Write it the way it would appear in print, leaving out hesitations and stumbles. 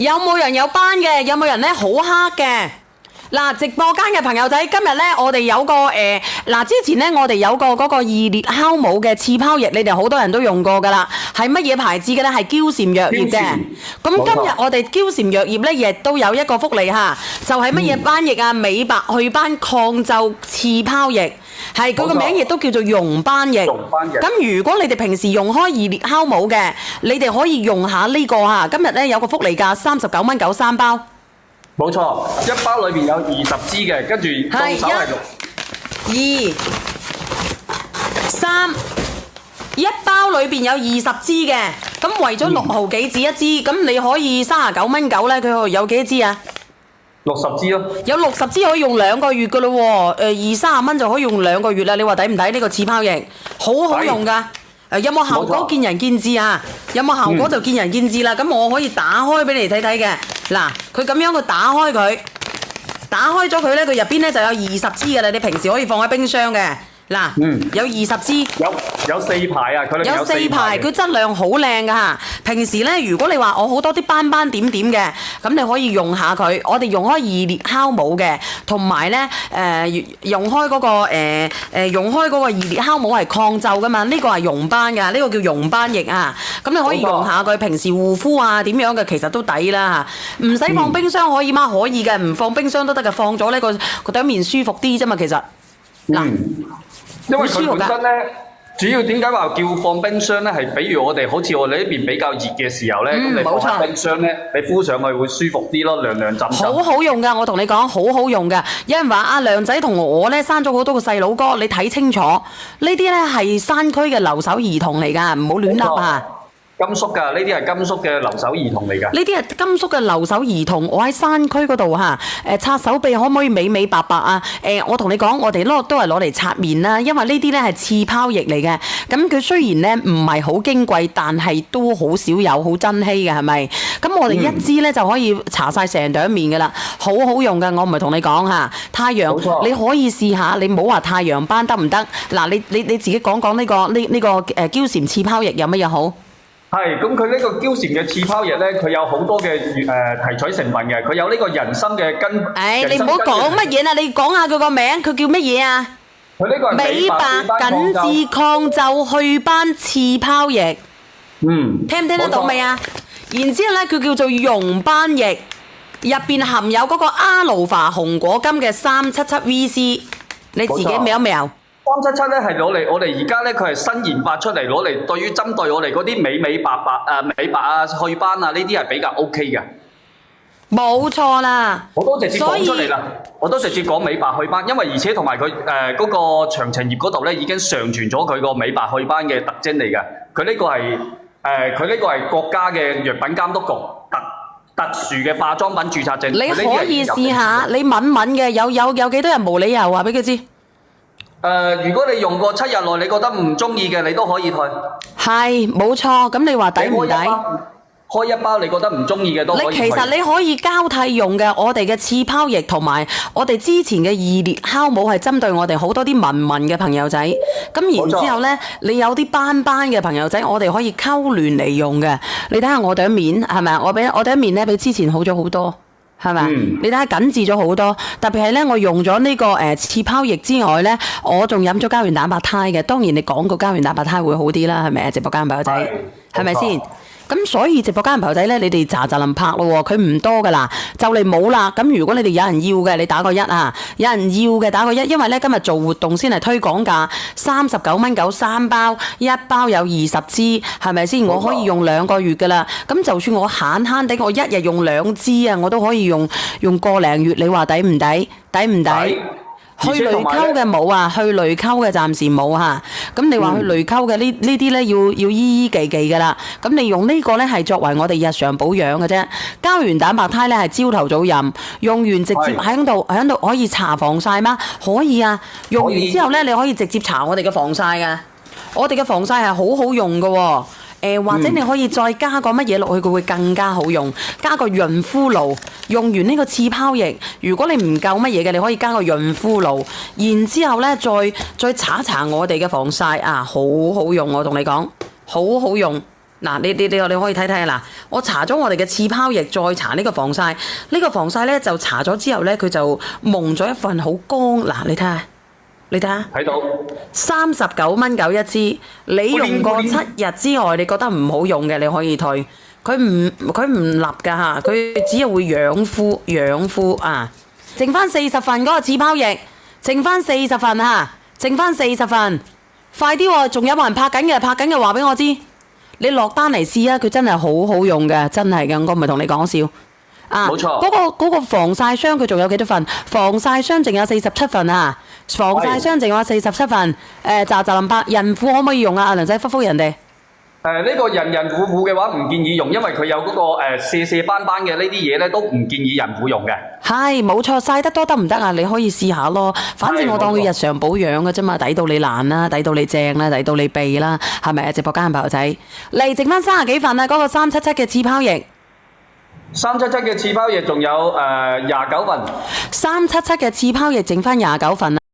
有冇人有斑嘅？有冇人咧好黑嘅？嗱，直播間嘅朋友仔，今日咧我哋有個之前咧我哋有個嗰個二裂酵母嘅刺泡液，你哋好多人都用過噶啦，係乜嘢牌子嘅咧？係嬌禪藥業嘅。咁今日我哋嬌禪藥業咧亦都有一個福利嚇，就係乜嘢斑液啊？美白祛斑抗皺刺泡液。係佢個名亦都叫做溶斑液。咁如果你哋平時用開二裂酵母嘅，你哋可以用下呢個嚇。今日咧有個福利價39蚊93包。冇錯，一包裏邊有20支嘅，跟住到手係2、3，一包裏邊有20支嘅，咁為咗6毫幾紙一支，咁你可以39蚊9咧，佢有幾多支啊？60支咯。有60支可以用2個月噶咯喎，20-30蚊就可以用2個月啦。你話抵唔抵呢個刺泡液？好好用噶。有冇效果見仁見智啊！有冇效果就見仁見智啦。咁我可以打開俾你睇睇嘅。嗱，佢咁樣佢打開佢，打開咗佢咧，佢入邊咧就有20支嘅啦。你平時可以放喺冰箱嘅。嗱，有20支，有4排啊，佢哋有4排，佢質量好靚㗎嚇。平時咧，如果你話我好多啲斑斑點點嘅，咁你可以用下佢。我哋用開二裂酵母嘅，同埋咧用開嗰個二裂酵母係抗皺㗎嘛。呢個係溶斑㗎，呢個叫溶斑液啊。咁你可以用下佢，平時護膚啊點樣嘅，其實都抵啦嚇。唔使放冰箱可以嗎？可以嘅，唔放冰箱都得嘅。放咗呢個對面舒服啲啫嘛，其實嗱。因為佢本身咧，主要點解話叫放冰箱咧？係比如我哋好似我哋呢邊比較熱嘅時候咧，咁你放喺冰箱咧，你敷上去會舒服啲咯，涼涼浸浸。好好用㗎，我同你講，好好用㗎。有人話阿梁仔同我咧生咗好多個細佬哥，你睇清楚，呢啲咧係山區嘅留守兒童嚟㗎，唔好亂笠啊！甘肅㗎，呢啲係甘肅嘅留守兒童嚟㗎。呢啲係甘肅嘅留守兒童，我喺山區嗰度嚇，擦手臂可唔可以美美白白啊？我同你講，我哋都係攞嚟擦面啦，因為呢啲咧係刺泡液嚟嘅。咁佢雖然咧唔係好矜貴，但係都好少有，好珍稀嘅係咪？咁我哋一支咧就可以搽晒成張面㗎啦，好好用㗎。我唔係同你講嚇，太陽你可以試下，你唔好話太陽斑得唔得？嗱，你自己講講呢個嬌禪刺泡液有乜嘢好？係，咁佢呢個嬌禪嘅刺泡液咧，佢有好多嘅提取成分嘅，佢有呢個人參嘅根。你唔好講乜嘢啦，你講下佢個名，佢叫乜嘢啊？佢呢個係美白緊緻抗皺祛斑刺泡液。聽唔聽得到未啊？然之後咧，佢叫做溶斑液，入邊含有嗰個阿魯化紅果金嘅377VC，你自己瞄一瞄。377咧係攞嚟，我哋而家咧佢係新研發出嚟，攞嚟對於針對我哋嗰啲美白啊、祛斑啊呢啲係比較 OK 嘅。冇錯啦，我都直接講出嚟啦，我都直接講美白祛斑，因為而且同埋佢嗰個詳情頁嗰度咧已經上傳咗佢個美白祛斑嘅特徵嚟嘅。佢呢個係國家嘅藥品監督局特殊嘅化妝品註冊證。你可以試下，你問嘅有幾多人無理由話俾佢知？如果你用過7日內，你覺得唔中意嘅，你都可以退。係，冇錯。咁你話抵唔抵？開一包你覺得唔中意嘅都可以退。其實你可以交替用嘅，我哋嘅刺泡液同埋我哋之前嘅二裂酵母係針對我哋好多啲文嘅朋友仔。咁然之後呢，你有啲斑嘅朋友仔，我哋可以溝聯嚟用嘅。你睇下我哋嘅面係咪啊？我哋嘅面呢比之前好咗好多。係咪？你睇下緊緻咗好多，特別係咧，我用咗呢個刺泡液之外咧，我仲飲咗膠原蛋白肽嘅。當然你講個膠原蛋白肽會好啲啦，係咪啊？直播間朋友仔，係咪先？咁所以直播間朋友仔咧，你哋喳臨拍咯喎，佢唔多噶啦，就嚟冇啦。咁如果你哋有人要嘅，你打個1啊！有人要嘅打個1，因為咧今日做活動先係推廣價39蚊9 3包，一包有20支，係咪先？我可以用2個月噶啦。咁就算我慳地，我一日用2支啊，我都可以用個零月。你話抵唔抵？抵唔抵？去濾溝嘅冇啊，去濾溝嘅暫時冇嚇。咁你話去濾溝嘅呢啲咧要依忌㗎啦。咁你用呢個咧係作為我哋日常保養嘅啫。膠原蛋白肽咧係朝頭早飲，用完直接喺度可以搽防曬嗎？可以啊。用完之後咧你可以直接搽我哋嘅防曬㗎。我哋嘅防曬係好好用㗎喎。或者你可以再加個乜嘢落去，佢會更加好用。加個潤膚露，用完呢個刺泡液，如果你唔夠乜嘢嘅，你可以加個潤膚露。然之後呢，再搽我哋嘅防曬啊，好好用，我同你講，好好用。嗱，你可以睇睇嗱，我搽咗我哋嘅刺泡液，再搽呢個防曬。呢個防曬咧就搽咗之後咧，佢就蒙咗一份好光。嗱，你睇下，睇到39.9一支。你用過7日之外，你覺得唔好用嘅，你可以退。佢唔立㗎嚇，佢只係會養膚啊！剩翻40份嗰個刺泡液，剩翻40份嚇，剩翻40份，快啲喎！仲有冇人拍緊嘅話俾我知。你落單嚟試啊！佢真係好好用嘅，真係嘅，我唔係同你講笑。啊，冇錯。嗰個防曬霜佢仲有幾多份？防曬霜淨有47份啊！防曬霜淨有47份。就林伯，孕婦可唔可以用啊？阿梁仔覆人哋。呢個人婦嘅話唔建議用，因為佢有嗰個射斑嘅呢啲嘢咧，都唔建議孕婦用嘅。係，冇錯，曬得多得唔得啊？你可以試下咯。反正我當佢日常保養嘅啫嘛，抵到你爛啦，抵到你正啦，抵到你避啦，係咪啊？直播間朋友仔，嚟剩翻30幾份啊！嗰個377嘅刺泡液，377嘅刺泡液仲有29份，377嘅刺泡液剩翻29份。